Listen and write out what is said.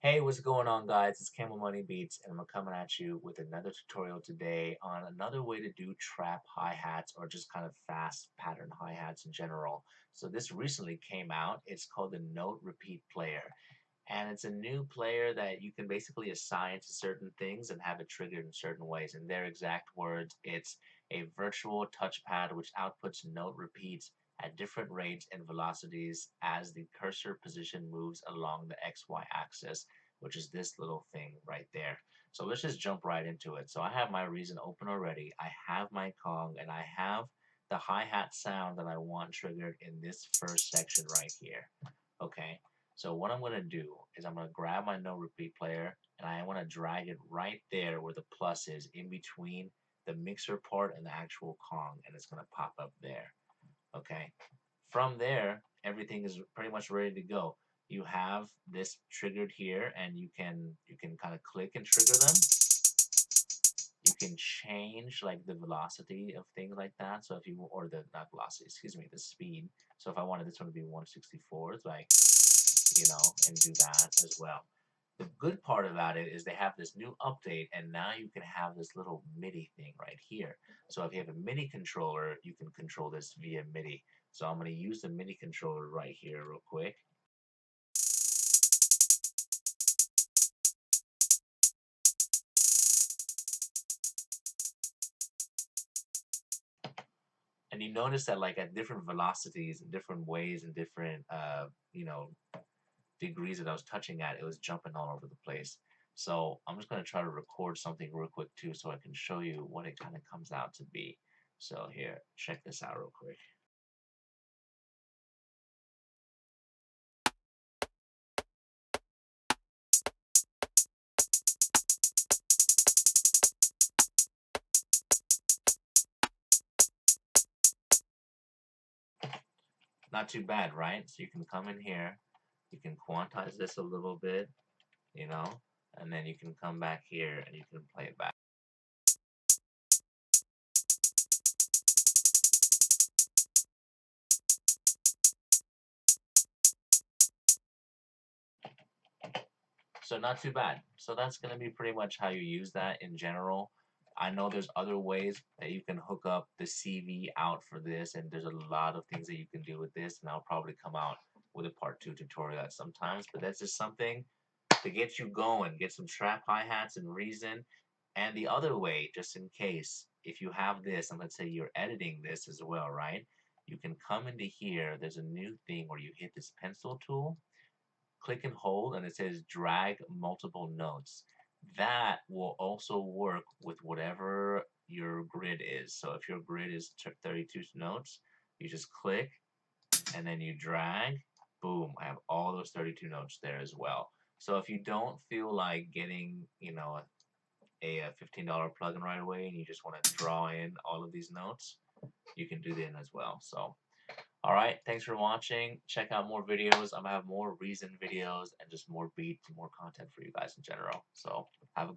Hey, what's going on, guys? It's Camel Money Beats, and I'm coming at you with another tutorial today on another way to do trap hi-hats or just kind of fast pattern hi-hats in general. So this recently came out. It's called the NoteRpeat player, and it's a new player that you can basically assign to certain things and have it triggered in certain ways. In their exact words, it's a virtual touchpad which outputs note repeats at different rates and velocities as the cursor position moves along the XY axis, which is this little thing right there. So let's just jump right into it. So I have my Reason open already. I have my Kong, and I have the hi-hat sound that I want triggered in this first section right here. Okay, so what I'm going to do is I'm going to grab my NoteRpeat player, and I want to drag it right there where the plus is, in between the mixer part and the actual Kong, and it's going to pop up there. Okay, from there, everything is pretty much ready to go. You have this triggered here, and you can kind of click and trigger them. You can change like the velocity of things like that. So if you, or the, not velocity, excuse me, the speed. So if I wanted this one to be 1/64, it's like, and do that as well. The good part about it is they have this new update, and now you can have this little MIDI thing right here. So if you have a MIDI controller, you can control this via MIDI. So I'm going to use the MIDI controller right here real quick. And you notice that like at different velocities and different ways and different degrees that I was touching at, it was jumping all over the place. So I'm just going to try to record something real quick too, so I can show you what it kind of comes out to be. So here, check this out real quick. Not too bad, right? So you can come in here, you can quantize this a little bit, and then you can come back here and you can play it back. So not too bad. So that's going to be pretty much how you use that in general. I know there's other ways that you can hook up the CV out for this, and there's a lot of things that you can do with this, and I'll probably come out with a part 2 tutorial at sometimes, but that's just something to get you going, get some trap hi-hats and Reason. And the other way, just in case, if you have this, and let's say you're editing this as well, right? You can come into here, there's a new thing where you hit this pencil tool, click and hold, and it says drag multiple notes. That will also work with whatever your grid is. So if your grid is 32 notes, you just click and then you drag. Boom, I have all those 32 notes there as well. So if you don't feel like getting, a $15 plugin right away, and you just want to draw in all of these notes, you can do that as well. So all right, thanks for watching. Check out more videos. I'm gonna have more Reason videos and just more beats and more content for you guys in general. So have a